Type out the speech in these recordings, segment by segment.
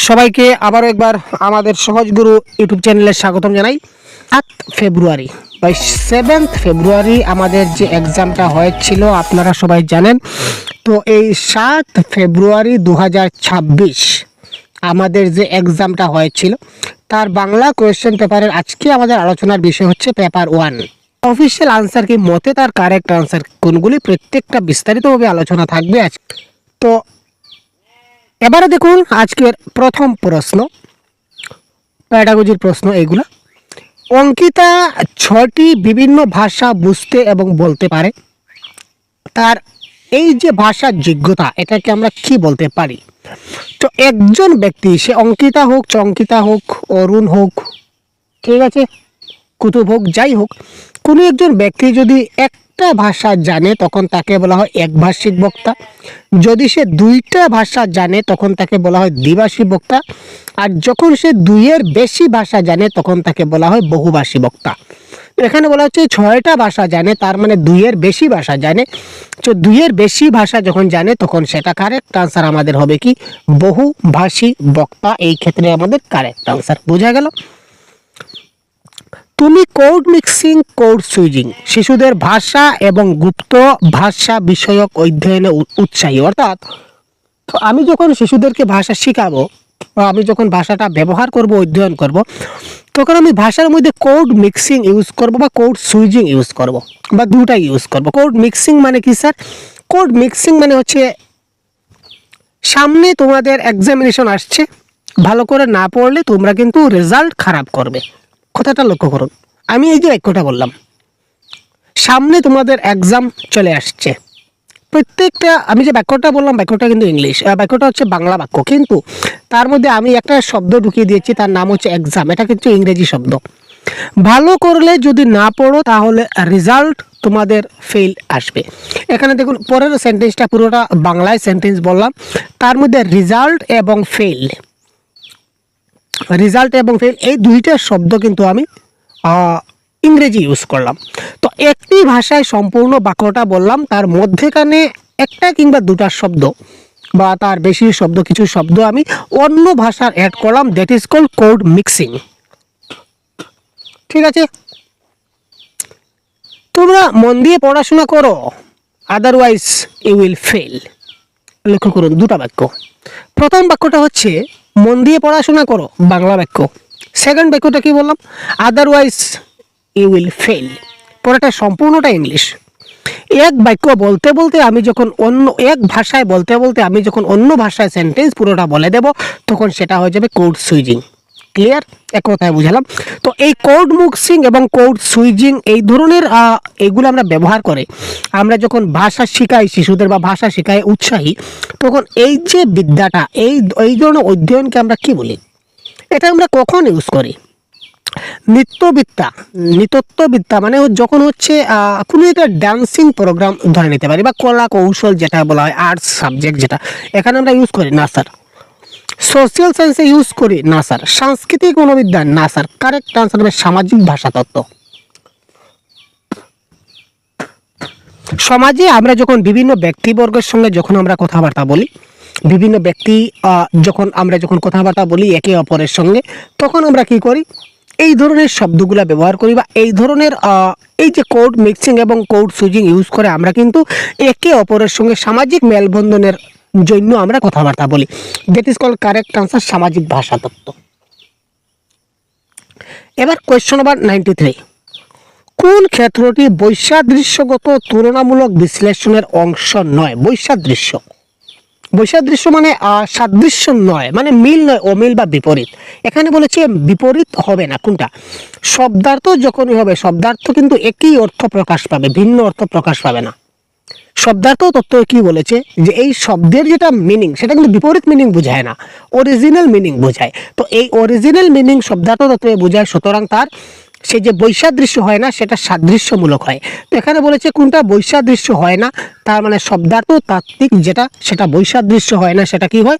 সবাইকে আবারও একবার আমাদের সহজ গুরু ইউটিউব চ্যানেলে স্বাগতম জানাই। 7 ফেব্রুয়ারি বা 7 ফেব্রুয়ারি আমাদের যে এক্সামটা হয়েছিল আপনারা সবাই জানেন। তো এই 7 ফেব্রুয়ারি 2026 আমাদের যে এক্সামটা হয়েছিল তার বাংলা কোয়েশ্চেন পেপারের আজকে আমাদের আলোচনার বিষয় হচ্ছে পেপার 1। অফিসিয়াল আনসার কি মতে তার কারেক্ট আনসার কোনগুলি প্রত্যেকটা বিস্তারিতভাবে আলোচনা থাকবে আজ। তো এবারে দেখুন আজকের প্রথম প্রশ্ন, প্যাডাগজির প্রশ্ন এইগুলা। অঙ্কিতা 6টি বিভিন্ন ভাষা বুঝতে এবং বলতে পারে। তার এই যে ভাষার যোগ্যতা এটাকে আমরা কি বলতে পারি? তো একজন ব্যক্তি, সে অঙ্কিতা হোক, চঙ্কিতা হোক, অরুণ হোক, ঠিক আছে, কুতুব হোক, যাই হোক, কোনো একজন ব্যক্তি যদি একটা ভাষা জানে তখন তাকে বলা হয় একভাষিক বক্তা। যদি সে 2টা ভাষা জানে তখন তাকে বলা হয় দ্বিভাষী বক্তা। আর যখন সে 2-এর বেশি ভাষা জানে তখন তাকে বলা হয় বহুভাষী বক্তা। এখানে বলা হচ্ছে 6টা ভাষা জানে, তার মানে 2-এর বেশি ভাষা জানে। তো 2-এর বেশি ভাষা যখন জানে তখন সেটা কারেক্ট আনসার আমাদের হবে কি বহুভাষী বক্তা। এই ক্ষেত্রে আমাদের কারেক্ট আনসার বোঝা গেল। তুমি কোড মিক্সিং, কোড সুইচিং শিশুদের ভাষা এবং গুপ্ত ভাষা বিষয়ক অধ্যয়নে উৎসাহী। অর্থাৎ আমি যখন শিশুদেরকে ভাষা শেখাবো বা আমি যখন ভাষাটা ব্যবহার করব, অধ্যয়ন করব, তখন আমি ভাষার মধ্যে কোড মিক্সিং ইউজ করব বা কোড সুইচিং ইউজ করব বা দুটাই ইউজ করব। কোড মিক্সিং মানে কি স্যার? কোড মিক্সিং মানে হচ্ছে সামনে তোমাদের এক্সামিনেশন আসছে, ভালো করে না পড়লে তোমরা কিন্তু রেজাল্ট খারাপ করবে। কথাটা লক্ষ্য করুন, আমি এই যে বাক্যটা বললাম, সামনে তোমাদের এক্সাম চলে আসছে, প্রত্যেকটা আমি যে বাক্যটা বললাম বাক্যটা কিন্তু ইংলিশ, বাক্যটা হচ্ছে বাংলা বাক্য, কিন্তু তার মধ্যে আমি একটা শব্দ ঢুকিয়ে দিয়েছি, তার নাম হচ্ছে এক্সাম। এটা কিন্তু ইংরেজি শব্দ। ভালো করলে যদি না পড়ো তাহলে রেজাল্ট তোমাদের ফেল আসবে। এখানে দেখুন পরের সেন্টেন্সটা পুরোটা বাংলায় সেন্টেন্স বললাম, তার মধ্যে রেজাল্ট এবং ফেল, রেজাল্ট এবং ফেল এই 2টা শব্দ কিন্তু আমি ইংরেজি ইউজ করলাম। তো একটি ভাষায় সম্পূর্ণ বাক্যটা বললাম, তার মধ্যেখানে একটা কিংবা 2টা শব্দ বা তার বেশি শব্দ, কিছু শব্দ আমি অন্য ভাষার অ্যাড করলাম, that is called code mixing. ঠিক আছে, তোমরা মন দিয়ে পড়াশোনা করো, আদারওয়াইজ ইউ উইল ফেল। লক্ষ্য করুন 2টা বাক্য। প্রথম বাক্যটা হচ্ছে মন দিয়ে পড়াশোনা করো, বাংলা বাক্য। সেকেন্ড বাক্যটা কি বললাম? Otherwise you will fail. পরেরটা সম্পূর্ণটা ইংলিশ। এক বাক্য বলতে বলতে আমি যখন অন্য এক ভাষায় বলতে বলতে আমি যখন অন্য ভাষায় সেন্টেন্স পুরোটা বলে দেব তখন সেটা হয়ে যাবে কোড সুইচিং। ক্লিয়ার? এক কথায় বুঝালাম। তো এই কোড মিক্সিং এবং কোড সুইচিং এই ধরনের এগুলো আমরা ব্যবহার করে আমরা যখন ভাষা শেখাই শিশুদের বা ভাষা শেখাই উৎসাহী, তখন এই যে বিদ্যাটা, এই ধরনের অধ্যয়নকে আমরা কি বলি? এটা আমরা কখন ইউজ করি? নৃত্যবিদ্যা মানে যখন হচ্ছে কোনো একটা ডান্সিং প্রোগ্রাম ধরে নিতে পারি, বা কলা কৌশল যেটা বলা হয়, আর্টস সাবজেক্ট যেটা, এখানে আমরা ইউজ করি না স্যার। সোশ্যাল সায়েন্সে ইউজ করি না স্যার। সাংস্কৃতিক মনোবিদ্যা না স্যার। কারেক্ট আনসার হবে সামাজিক ভাষাতত্ত্ব। সমাজে আমরা যখন বিভিন্ন ব্যক্তিবর্গের সঙ্গে যখন আমরা কথাবার্তা বলি, বিভিন্ন ব্যক্তি যখন কথাবার্তা বলি একে অপরের সঙ্গে, তখন আমরা কি করি? এই ধরনের শব্দগুলো ব্যবহার করি, বা এই ধরনের এই যে কোড মিক্সিং এবং কোড সুইচিং ইউজ করে আমরা কিন্তু একে অপরের সঙ্গে সামাজিক মেলবন্ধনের জন্য আমরা কথাবার্তা বলি। That is called correct answer সামাজিক ভাষাতত্ত্ব। এবার কোয়েশ্চন নাম্বার 93, কোন ক্ষেত্রটি বৈসাদৃশ্যগত তুলনামূলক বিশ্লেষণের অংশ নয়? বৈসাদৃশ্য মানে সাদৃশ্য নয়, মানে মিল নয়, অমিল বা বিপরীত। এখানে বলেছে বিপরীত হবে না। কোনটা? শব্দার্থ যখনই হবে, শব্দার্থ কিন্তু একই অর্থ প্রকাশ পাবে, ভিন্ন অর্থ প্রকাশ পাবে না। শব্দার্থ তত্ত্ব কি বলেছে যে এই শব্দের যেটা মিনিং সেটা কিন্তু বিপরীত মিনিং বোঝায় না, অরিজিনাল মিনিং বোঝায়। তো এই অরিজিনাল মিনিং শব্দার্থ তত্ত্বে বোঝায়, সুতরাং তার সে যে বৈসাদৃশ্য হয় না সেটা সাদৃশ্যমূলক হয়। তো এখানে বলেছে কোনটা বৈসাদৃশ্য হয় না, তার মানে শব্দার্থ তাত্ত্বিক যেটা সেটা বৈসাদৃশ্য হয় না, সেটা কি হয়?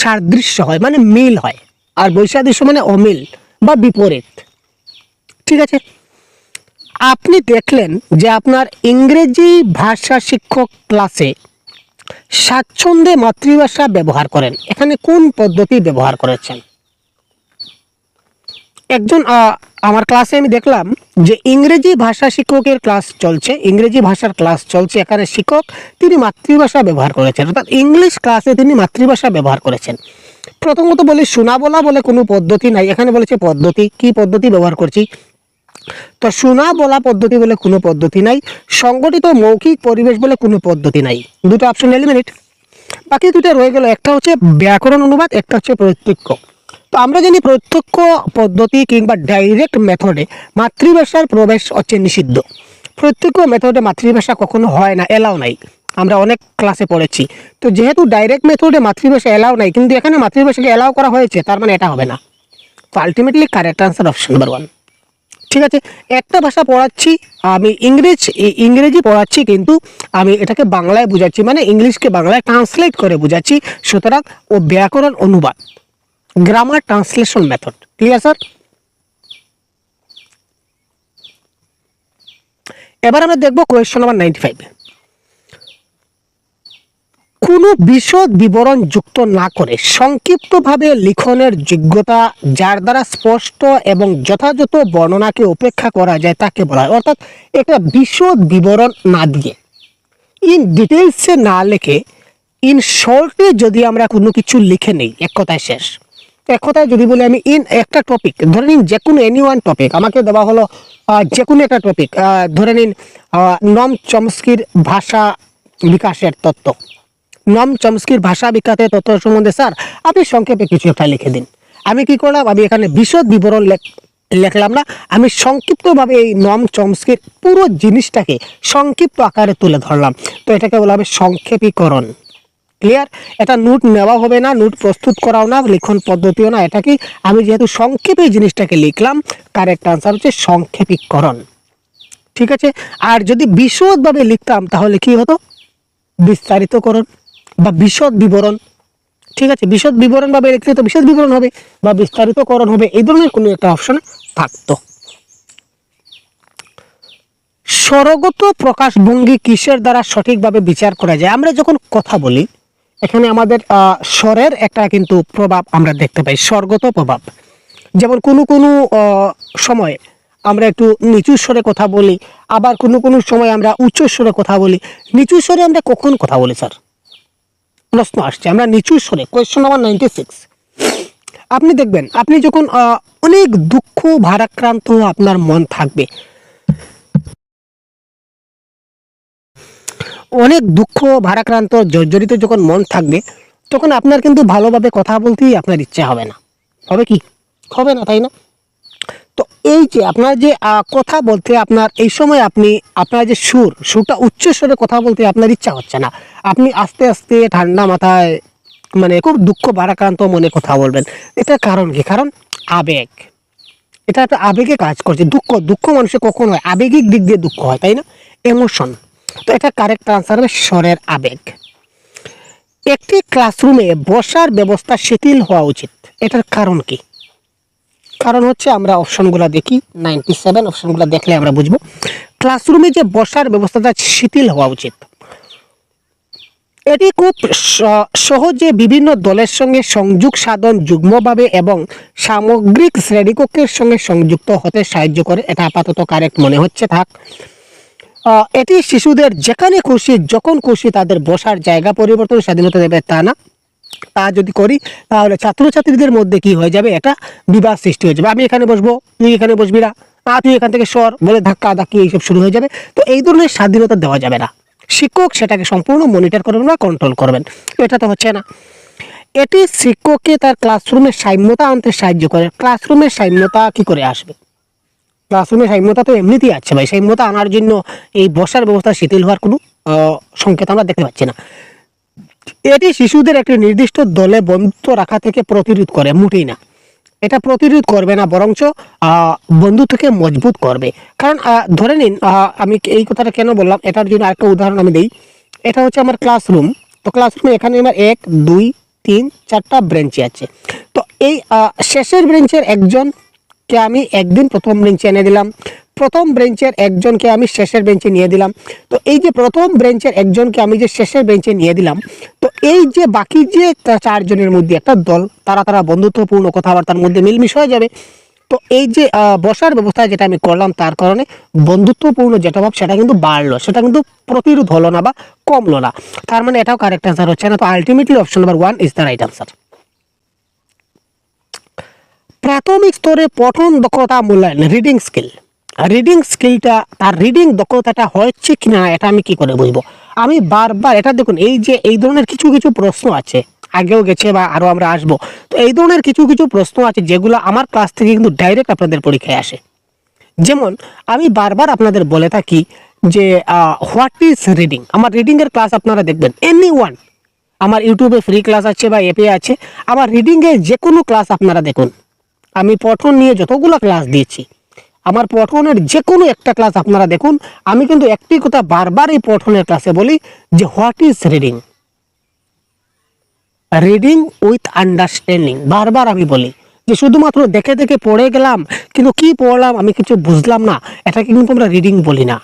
সাদৃশ্য হয়, মানে মিল হয়। আর বৈসাদৃশ্য মানে অমিল বা বিপরীত। ঠিক আছে, আপনি দেখলেন যে আপনার ইংরেজি ভাষা শিক্ষক ক্লাসে স্বাচ্ছন্দ্যে মাতৃভাষা ব্যবহার করেন, এখানে কোন পদ্ধতি ব্যবহার করেছেন? একজন আমার ক্লাসে আমি দেখলাম যে ইংরেজি ভাষা শিক্ষকের ক্লাস চলছে, ইংরেজি ভাষার ক্লাস চলছে, এখানে শিক্ষক তিনি মাতৃভাষা ব্যবহার করেছেন, অর্থাৎ ইংলিশ ক্লাসে তিনি মাতৃভাষা ব্যবহার করেছেন। প্রথমত বলি শোনা বলা বলে কোনো পদ্ধতি নাই, এখানে বলেছে পদ্ধতি, কি পদ্ধতি ব্যবহার করছি? তো শোনা বলা পদ্ধতি বলে কোনো পদ্ধতি নাই, সংগঠিত মৌখিক পরিবেশ বলে কোনো পদ্ধতি নাই, দুটো অপশন এলিমিনেট। বাকি দুটো রয়ে গেল, একটা হচ্ছে ব্যাকরণ অনুবাদ, একটা হচ্ছে প্রত্যক্ষ। তো আমরা জানি প্রত্যক্ষ পদ্ধতি কিংবা ডাইরেক্ট মেথডে মাতৃভাষার প্রবেশ হচ্ছে নিষিদ্ধ। প্রত্যক্ষ মেথডে মাতৃভাষা কখনো হয় না, এলাও নাই, আমরা অনেক ক্লাসে পড়েছি। তো যেহেতু ডাইরেক্ট মেথডে মাতৃভাষা এলাও নাই, কিন্তু এখানে মাতৃভাষাকে এলাও করা হয়েছে, তার মানে এটা হবে না। তো ultimately correct answer option number 1। ঠিক আছে, একটা ভাষা পড়াচ্ছি আমি, ইংরেজি পড়াচ্ছি, কিন্তু আমি এটাকে বাংলায় বোঝাচ্ছি, মানে ইংলিশকে বাংলায় ট্রান্সলেট করে বোঝাচ্ছি, সুতরাং ও ব্যাকরণ অনুবাদ, grammar translation method. Clear sir? এবার আমরা দেখবো কোয়েশ্চন নাম্বার 95। কোনো বিশদ বিবরণ যুক্ত না করে সংক্ষিপ্তভাবে লিখনের যোগ্যতা যার দ্বারা স্পষ্ট এবং যথাযথ বর্ণনাকে উপেক্ষা করা যায় তাকে বলা হয়। অর্থাৎ একটা বিশদ বিবরণ না দিয়ে, ইন ডিটেলসে না লিখে, ইন শর্টে যদি আমরা কোনো কিছু লিখে নেই, এক কথায় শেষ। এক কথায় যদি বলি আমি, ইন একটা টপিক ধরে নিন, যে কোনো এনি ওয়ান টপিক আমাকে দেওয়া হলো, যে কোনো একটা টপিক ধরে নিন, নম চমস্কির ভাষা বিকাশের তত্ত্ব, নম চমস্কির ভাষা বিকাশের তত্ত্ব সম্বন্ধে স্যার আপনি সংক্ষেপে কিছু একটা লিখে দিন। আমি কি করলাম, আমি এখানে বিশদ বিবরণ লিখলাম না, আমি সংক্ষিপ্তভাবে এই নম চমস্কির পুরো জিনিসটাকে সংক্ষিপ্ত আকারে তুলে ধরলাম। তো এটাকে বলা হবে সংক্ষেপীকরণ। ক্লিয়ার? এটা নোট নেওয়া হবে না, নোট প্রস্তুত করাও না, লিখন পদ্ধতিও না, এটা কি আমি যেহেতু সংক্ষেপে জিনিসটাকে লিখলাম, কারেক্ট আনসার হচ্ছে সংক্ষেপীকরণ। ঠিক আছে, আর যদি বিশদভাবে লিখতাম তাহলে কি হতো, বিস্তারিতকরণ বা বিশদ বিবরণ। ঠিক আছে, বিশদ বিবরণ ভাবে লিখলে তো বিশদ বিবরণ হবে বা বিস্তারিতকরণ হবে, এই ধরনের কোনো একটা অপশন থাকতো। স্বরগত প্রকাশভঙ্গি কিসের দ্বারা সঠিকভাবে বিচার করা যায়? আমরা যখন কথা বলি, এখানে আমাদের স্বরের একটা কিন্তু প্রভাব আমরা দেখতে পাই, স্বরগত প্রভাব। যেমন কোনো কোনো সময় আমরা একটু নিচু স্বরে কথা বলি, আবার কোনো কোনো সময় আমরা উচ্চ স্বরে কথা বলি। নিচু স্বরে আমরা কখন কথা বলি স্যার? প্রশ্ন আসছে, আমরা নিচু স্বরে, কোয়েশ্চন নাম্বার 96। আপনি দেখবেন, আপনি যখন অনেক দুঃখ ভারাক্রান্ত আপনার মন থাকবে, অনেক দুঃখ ভারাক্রান্ত জর্জরিত যখন মন থাকবে, তখন আপনার কিন্তু ভালোভাবে কথা বলতেই আপনার ইচ্ছা হবে না। হবে কি? হবে না, তাই না? তো এই যে আপনার যে কথা বলতে আপনার এই সময় আপনি আপনার যে সুরটা উচ্চ স্বরে কথা বলতে আপনার ইচ্ছা হচ্ছে না, আপনি আস্তে আস্তে ঠান্ডা মাথায় মানে খুব দুঃখ ভারাক্রান্ত মনে কথা বলবেন। এটার কারণ কি? কারণ আবেগ, এটা একটা আবেগে কাজ করছে। দুঃখ মানুষের কখন হয়? আবেগিক দিক দিয়ে দুঃখ হয়, তাই না? ইমোশন। তো এটা কারেক্ট আনসার হবে স্বরের আবেগ। একটি ক্লাসরুমে বসার ব্যবস্থা শিথিল হওয়া উচিত, এটার কারণ কি? কারণ হচ্ছে, আমরা অপশনগুলো দেখি, 97 অপশনগুলো দেখলে আমরা বুঝবো। ক্লাসরুমে যে বসার ব্যবস্থাটা শিথিল হওয়া উচিত, এটি খুব সহজে বিভিন্ন দলের সঙ্গে সংযোগ সাধন যুগ্মভাবে এবং সামগ্রিক শ্রেণীকক্ষের সঙ্গে সংযুক্ত হতে সাহায্য করে। এটা আপাতত কারেক্ট মনে হচ্ছে, থাক। এটি শিশুদের যেখানে খুশি যখন খুশি তাদের বসার জায়গা পরিবর্তন স্বাধীনতা দেবে তা না। তা যদি করি তাহলে ছাত্রছাত্রীদের মধ্যে কি হয়ে যাবে, একটা বিবাদ সৃষ্টি হয়ে যাবে। আমি এখানে বসবো, তুই এখানে বসবি না, তুই এখান থেকে সর বলে ধাক্কা ধাক্কি এইসব শুরু হয়ে যাবে। তো এই ধরনের স্বাধীনতা দেওয়া যাবে না, শিক্ষক সেটাকে সম্পূর্ণ মনিটর করবেন বা কন্ট্রোল করবেন। এটা তো হচ্ছে না। এটি শিক্ষককে তার ক্লাসরুমে সাম্যতা আনতে সাহায্য করে। ক্লাসরুমের সাম্যতা কি করে আসবে? ক্লাসরুমের সাম্যতা তো এমনিতেই আছে ভাই, সাম্যতা আনার জন্য এই বসার ব্যবস্থা শিথিল হওয়ার কোনো সংকেত আমরা দেখতে পাচ্ছি না। এটি শিশুদের একটি নির্দিষ্ট দলে বন্ধুত্ব রাখা থেকে প্রতিরোধ করে, মোটেই না। এটা প্রতিরোধ করবে না, বরঞ্চ বন্ধুত্বকে মজবুত করবে। কারণ ধরে নিন, আমি এই কথাটা কেন বললাম, এটার জন্য আরেকটা উদাহরণ আমি দিই। এটা হচ্ছে আমার ক্লাসরুম। তো ক্লাসরুমে এখানে আমার 1 2 3 4টা ব্রেঞ্চি আছে। তো এই শেষের ব্রেঞ্চের একজনকে আমি একদিন প্রথম ব্রেঞ্চে এনে দিলাম, প্রথম বেঞ্চের একজনকে আমি শেষের বেঞ্চে নিয়ে দিলাম। তো এই যে প্রথম বেঞ্চের একজনকে আমি যে শেষের বেঞ্চে নিয়ে দিলাম, তো এই যে বাকি যে চারজনের মধ্যে একটা দল, তারা বন্ধুত্বপূর্ণ কথাবার্তার মধ্যে মিলমিশ হয়ে যাবে। তো এই যে বসার ব্যবস্থা যেটা আমি করলাম, তার কারণে বন্ধুত্বপূর্ণ যেটা ভাব সেটা কিন্তু বাড়লো, সেটা কিন্তু প্রতিরোধ হলো না বা কমলো না। তার মানে এটাও কারেক্ট অ্যান্সার হচ্ছে না। তো ultimately option number 1 is the right answer. প্রাথমিক স্তরে পঠন দক্ষতা মূল্যায়ন, রিডিং স্কিল। রিডিং স্কিলটা, তার রিডিং দক্ষতাটা হচ্ছে কিনা এটা আমি কি করে বুঝবো? আমি বারবার এটা দেখুন, এই যে এই ধরনের কিছু কিছু প্রশ্ন আছে, আগেও গেছে বা আরও আমরা আসবো। তো এই ধরনের কিছু কিছু প্রশ্ন আছে যেগুলো আমার ক্লাস থেকে কিন্তু ডাইরেক্ট আপনাদের পরীক্ষায় আসে। যেমন আমি বারবার আপনাদের বলে থাকি যে হোয়াট ইজ রিডিং। আমার রিডিংয়ের ক্লাস আপনারা দেখবেন, এনি ওয়ান, আমার ইউটিউবে ফ্রি ক্লাস আছে বা অ্যাপে আছে। আমার রিডিংয়ের যে কোনো ক্লাস আপনারা দেখুন, আমি পঠন নিয়ে যতগুলো ক্লাস দিয়েছি, আমার পঠনের যে কোনো একটা ক্লাস আপনারা দেখুন, আমি কিন্তু একটি কথা বারবার এই পঠনের ক্লাসে বলি যে what is reading. Reading with understanding, বারবার আমি বলি যে শুধুমাত্র দেখে দেখে পড়ে গেলাম কিন্তু কি পড়লাম আমি কিছু বুঝলাম না, এটাকে কিন্তু আমরা রিডিং বলি না।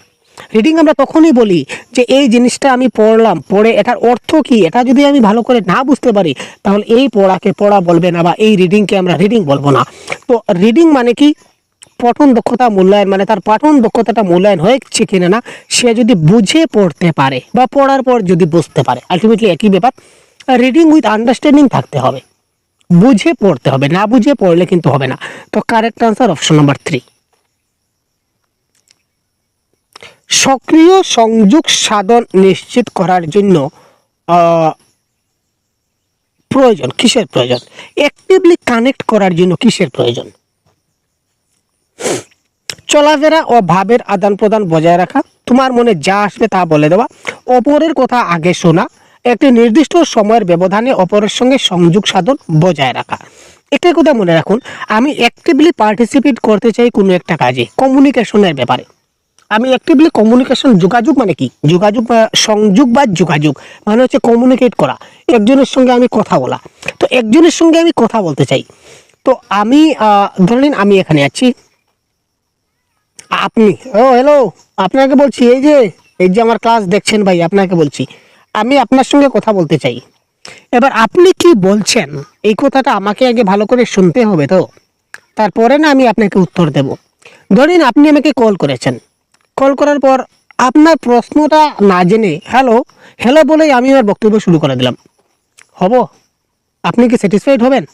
রিডিং আমরা তখনই বলি যে এই জিনিসটা আমি পড়লাম, পড়ে এটার অর্থ কি এটা যদি আমি ভালো করে না বুঝতে পারি, তাহলে এই পড়াকে পড়া বলবে না বা এই রিডিংকে আমরা রিডিং বলবো না। তো রিডিং মানে কি? পঠন দক্ষতা মূল্যায়ন, মানে তার পঠন দক্ষতাটা মূল্যায়ন হয়েছে কিনা না, সে যদি বুঝে পড়তে পারে বা পড়ার পর যদি বুঝতে পারে, আলটিমেটলি একই ব্যাপার। রিডিং উইথ আন্ডারস্ট্যান্ডিং থাকতে হবে, বুঝে পড়তে হবে, না বুঝে পড়লে কিন্তু হবে না। তো কারেক্ট আনসার অপশন নাম্বার 3। সক্রিয় সংযোগ সাধন নিশ্চিত করার জন্য প্রয়োজন, কিসের প্রয়োজন? অ্যাক্টিভলি কানেক্ট করার জন্য কিসের প্রয়োজন? চলাফেরা ও ভাবের আদান প্রদান বজায় রাখা, তোমার মনে যা আসবে তা বলে দেওয়া, অপরের কথা আগে শোনা, একটি নির্দিষ্ট সময়ের ব্যবধানে অপরের সঙ্গে সংযোগ সাধন বজায় রাখা। একটা কথা মনে রাখুন, আমি অ্যাক্টিভলি পার্টিসিপেট করতে চাই কোনো একটা কাজে, কমিউনিকেশনের ব্যাপারে। আমি অ্যাক্টিভলি কমিউনিকেশন, যোগাযোগ মানে কি? যোগাযোগ বা সংযোগ বা যোগাযোগ মানে হচ্ছে কমিউনিকেট করা, একজনের সঙ্গে আমি কথা বলা। তো একজনের সঙ্গে আমি কথা বলতে চাই, তো আমি ধরে নিন আমি এখানে আছি, আপনি, ও হ্যালো, আপনাকে বলছি এই যে আমার ক্লাস দেখছেন ভাই, আপনাকে বলছি আমি আপনার সঙ্গে কথা বলতে চাই। এবার আপনি কি বলছেন এই কথাটা আমাকে আগে ভালো করে শুনতে হবে, তো তারপরে না আমি আপনাকে উত্তর দেব। ধরেন আপনি আমাকে কল করেছেন, কল করার পর আপনার প্রশ্নটা না জেনে হ্যালো হ্যালো বলেই আমি আমার বক্তব্য শুরু করে দিলাম, হব? আপনি কি স্যাটিসফাইড হবেন?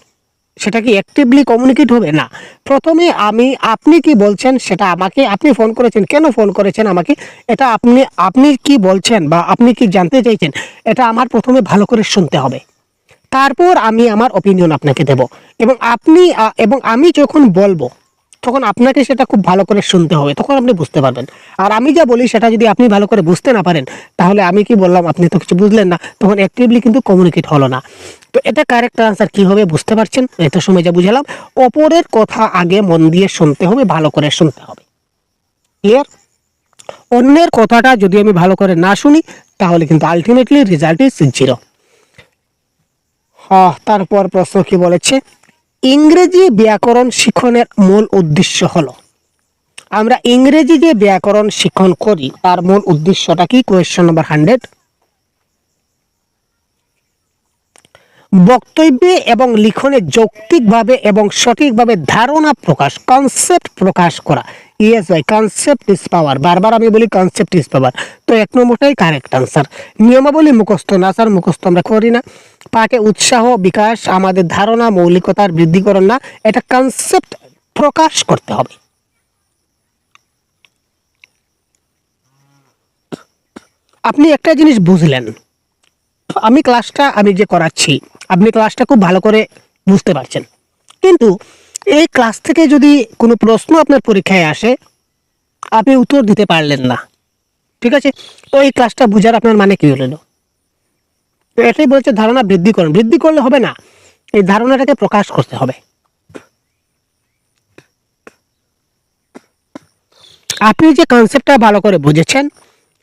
সেটা কি অ্যাক্টিভলি কমিউনিকেট হবে? না। প্রথমে আমি, আপনি কি বলছেন সেটা আমাকে, আপনি ফোন করেছেন, কেন ফোন করেছেন আমাকে, এটা আপনি কি বলছেন বা আপনি কি জানতে চাইছেন, এটা আমার প্রথমে ভালো করে শুনতে হবে। তারপর আমি আমার অপিনিয়ন আপনাকে দেব, এবং এবং আমি যখন বলবো তখন আপনাকে সেটা খুব ভালো করে শুনতে হবে, তখন আপনি বুঝতে পারবেন। আর আমি যা বলি সেটা যদি আপনি ভালো করে বুঝতে না পারেন, তাহলে আমি কি বললাম আপনি তো কিছু বুঝলেন না, তখন অ্যাক্টিভলি কিন্তু কমিউনিকেট হলো না। তো এটা কারেক্ট আনসার কি হবে বুঝতে পারছেন? এত সময় যা বুঝালাম, অপরের কথা আগে মন দিয়ে শুনতে হবে, ভালো করে শুনতে হবে। ক্লিয়ার? অন্যের কথাটা যদি আমি ভালো করে না শুনি, তাহলে কিন্তু আলটিমেটলি রেজাল্ট ইজ 0। তারপর প্রশ্ন কি বলেছে? ইংরেজি ব্যাকরণ শিক্ষণের মূল উদ্দেশ্য হলো, আমরা ইংরেজি যে ব্যাকরণ শিক্ষণ করি তার মূল উদ্দেশ্যটা কি? Question number 100। বক্তব্যে এবং লিখনে যৌক্তিকভাবে এবং সঠিকভাবে ধারণা প্রকাশ, কনসেপ্ট প্রকাশ করা। ইয়েস ভাই, কনসেপ্ট ইজ পাওয়ার, বারবার আমি বলি কনসেপ্ট ইজ পাওয়ার। তো 1 নম্বরটাই কারেক্ট আনসার। নিয়মাবলী মুখস্থ না স্যার, মুখস্থ আমরা করি না। পাঠে উৎসাহ বিকাশ, আমাদের ধারণা মৌলিকতার বৃদ্ধিকরণ না, এটা কনসেপ্ট প্রকাশ করতে হবে। আপনি একটা জিনিস বুঝলেন, আমি যে করাচ্ছি, আপনি ক্লাসটা খুব ভালো করে বুঝতে পারছেন, কিন্তু এই ক্লাস থেকে যদি কোনো প্রশ্ন আপনার পরীক্ষায় আসে, আপনি উত্তর দিতে পারলেন না, ঠিক আছে, তো এই ক্লাসটা বোঝার আপনার মানে কি হলো? তো এটাই বলছে ধারণা বৃদ্ধি করুন, বৃদ্ধি করলে হবে না, এই ধারণাটাকে প্রকাশ করতে হবে। আপনি যে কনসেপ্টটা ভালো করে বুঝেছেন,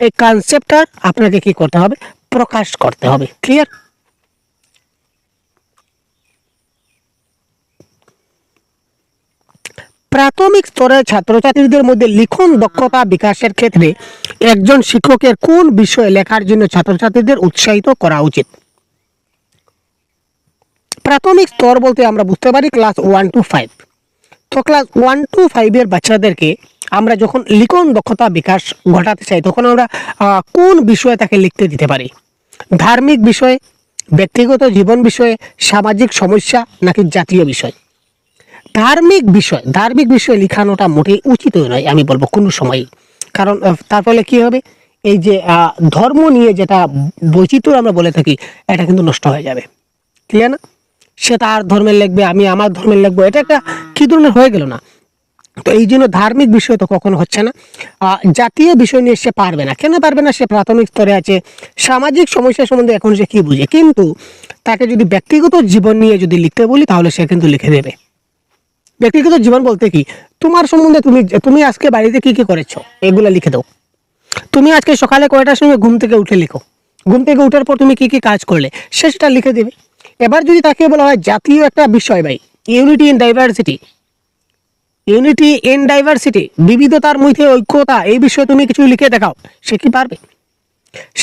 এই কনসেপ্টটা আপনাকে কি করতে হবে? প্রকাশ করতে হবে। ক্লিয়ার? প্রাথমিক প্রাথমিক স্তরের ছাত্রছাত্রীদের মধ্যে লিখন দক্ষতা বিকাশের ক্ষেত্রে একজন শিক্ষকের কোন বিষয়ে লেখার জন্য ছাত্রছাত্রীদের উৎসাহিত করা উচিত? প্রাথমিক স্তর বলতে আমরা বুঝতে পারি ক্লাস 1 to 5। তো ক্লাস 1 to 5 এর বাচ্চাদেরকে আমরা যখন লিখন দক্ষতা বিকাশ ঘটাতে চাই তখন আমরা কোন বিষয়ে তাকে লিখতে দিতে পারি? ধার্মিক বিষয়, ব্যক্তিগত জীবন বিষয়ে, সামাজিক সমস্যা নাকি জাতীয় বিষয়? ধার্মিক বিষয় লেখানোটা মোটেই উচিত নয় আমি বলবো কোনো সময়ই। কারণ তার ফলে কী হবে, এই যে ধর্ম নিয়ে যেটা বৈচিত্র্য আমরা বলে থাকি এটা কিন্তু নষ্ট হয়ে যাবে। ক্লিয়ার না? সে তার ধর্মের লিখবে, আমি আমার ধর্মের লিখবো, এটা একটা কী ধরনের হয়ে গেল না? তো এই জন্য ধার্মিক বিষয় তো কখনো হচ্ছে না। জাতীয় বিষয় নিয়ে সে পারবে না। কেন পারবে না? সে প্রাথমিক স্তরে আছে, সামাজিক সমস্যা সম্বন্ধে এখন সে কী বুঝে, কিন্তু তাকে যদি ব্যক্তিগত জীবন নিয়ে যদি লিখতে বলি তাহলে সে কিন্তু লিখে দেবে। ব্যক্তিগত জীবন বলতে কি, তোমার সম্বন্ধে তুমি আজকে বাড়িতে কি কি করেছো এগুলো লিখে দাও। তুমি আজকে সকালে কয়টার সময় ঘুম থেকে উঠে লিখো, ঘুম থেকে উঠার পর তুমি কি কি কাজ করলে সে সেটা লিখে দেবে। এবার যদি তাকে বলা হয় জাতীয় একটা বিষয়, ভাই ইউনিটি ইন ডাইভার্সিটি, বিবিধতার মধ্যে ঐক্যতা, এই বিষয়ে তুমি কিছু লিখে দেখাও, সে কি পারবে?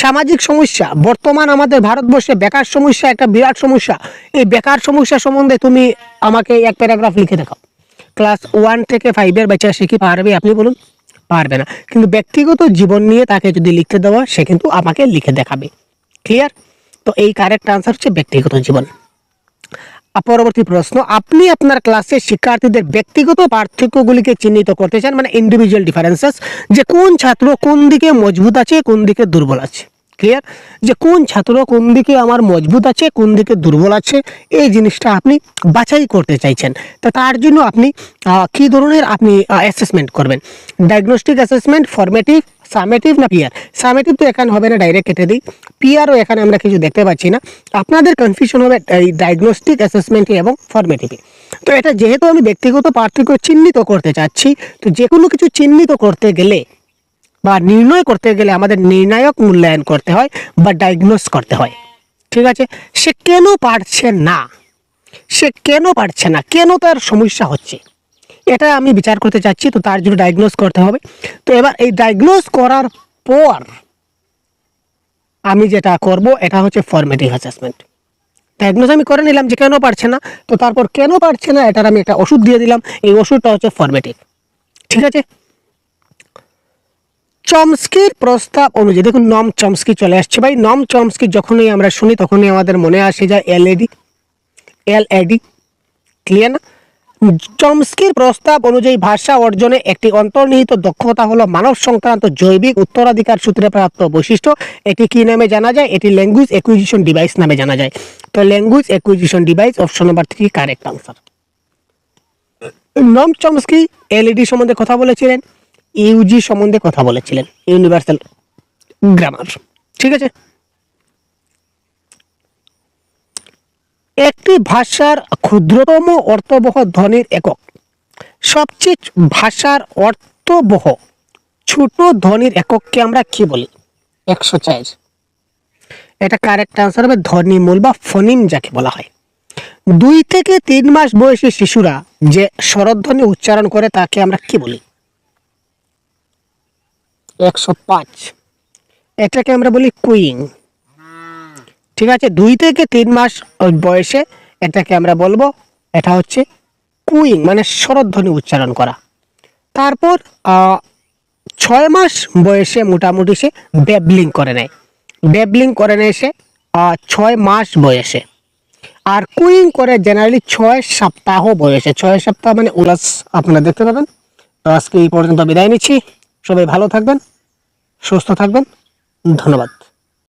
সামাজিক সমস্যা, বর্তমান আমাদের ভারতবর্ষে বেকার সমস্যা একটা বিরাট সমস্যা, এই বেকার সমস্যা সম্বন্ধে তুমি আমাকে এক প্যারাগ্রাফ লিখে দেখাও। ক্লাস 1 থেকে 5 এর বাচ্চা সে কি পারবে? আপনি বলুন, পারবে না। কিন্তু ব্যক্তিগত জীবন নিয়ে তাকে যদি লিখতে দেওয়া, সে কিন্তু আমাকে লিখে দেখাবে। ক্লিয়ার? তো এই কারেক্ট আনসার হচ্ছে ব্যক্তিগত জীবন। পরবর্তী প্রশ্ন, আপনি আপনার ক্লাসের শিক্ষার্থীদের ব্যক্তিগত পার্থক্যগুলিকে চিহ্নিত করতে চান, মানে ইন্ডিভিজুয়াল ডিফারেন্সেস, যে কোন ছাত্র কোন দিকে মজবুত আছে কোন দিকে দুর্বল আছে। ক্লিয়ার? যে কোন ছাত্র কোন দিকে আমার মজবুত আছে কোন দিকে দুর্বল আছে, এই জিনিসটা আপনি বাছাই করতে চাইছেন। তো তার জন্য আপনি কী ধরনের আপনি অ্যাসেসমেন্ট করবেন? ডায়াগনস্টিক অ্যাসেসমেন্ট, ফরমেটিভ, সামেটিভ না পিয়ার? সামেটিভ তো এখানে হবে না, ডাইরেক্ট কেটে দিই। পিয়ারও এখানে আমরা কিছু দেখতে পাচ্ছি না। আপনাদের কনফিউশন হবে এই ডায়াগনস্টিক অ্যাসেসমেন্টে এবং ফরমেটিভে। তো এটা যেহেতু আমি ব্যক্তিগত পার্থক্য চিহ্নিত করতে চাচ্ছি, তো যে কোনো কিছু চিহ্নিত করতে গেলে বা নির্ণয় করতে গেলে আমাদের নির্ণায়ক মূল্যায়ন করতে হয় বা ডায়াগনোস করতে হয়। ঠিক আছে? সে কেন পারছে না, কেন তার সমস্যা হচ্ছে, এটা আমি বিচার করতে চাচ্ছি। তো তার জন্য ডায়াগনোস করতে হবে। তো এবার এই ডায়াগনোস করার পর আমি যেটা করব এটা হচ্ছে ফরমেটিভ অ্যাসেসমেন্ট। ডায়াগনোস আমি করে নিলাম যে কেন পারছে না, তো তারপর কেন পারছে না এটার আমি একটা ওষুধ দিয়ে দিলাম, এই ওষুধটা হচ্ছে ফরমেটিভ। ঠিক আছে? চমস্কির প্রস্তাব অনুযায়ী, দেখুন নম চমস্কি চলে আসছে ভাই। নম চমস্কি যখনই আমরা শুনি তখনই আমাদের মনে আসে যায় এলএডি। ক্লিয়ার না? চমস্কির প্রস্তাব অনুযায়ী ভাষা অর্জনে একটি অন্তর্নিহিত দক্ষতা হলো মানব সংক্রান্ত জৈবিক উত্তরাধিকার সূত্রে প্রাপ্ত বৈশিষ্ট্য। এটি কি নামে জানা যায়? এটি ল্যাঙ্গুয়েজ অ্যাকুইজিশন ডিভাইস নামে জানা যায়। তো language acquisition device option number 3 correct answer. নম চমস্কি এলইডি সম্বন্ধে কথা বলেছিলেন, ইউজি সম্বন্ধে কথা বলেছিলেন, ইউনিভার্সাল গ্রামার। ঠিক আছে? একটি ভাষার ক্ষুদ্রতম অর্থবহ ধ্বনির একক, সবচেয়ে ভাষার অর্থবহ ছোট ধ্বনির একককে আমরা কি বলি? 104। এটা কারেক্ট আনসার হবে ধ্বনিমূল বা ফনিম যাকে বলা হয়। 2 থেকে 3 মাস বয়সী শিশুরা যে স্বরধ্বনি উচ্চারণ করে তাকে আমরা কি বলি? 105। এটাকে আমরা বলি কুইং। ঠিক আছে? 2 থেকে 3 মাস বয়সে এটাকে আমরা বলবো, এটা হচ্ছে কুইং, মানে স্বরধ্বনি উচ্চারণ করা। তারপর 6 মাস বয়সে মোটামুটি সে ব্যাবলিং করে নেয় সে 6 মাস বয়সে। আর কুইং করে জেনারেলি 6 সপ্তাহ বয়সে। 6 সপ্তাহ মানে উলাস আপনারা দেখতে পাবেন। তো আজকে এই পর্যন্ত বিদায় নিচ্ছি। সবাই ভালো থাকবেন, সুস্থ থাকবেন। ধন্যবাদ।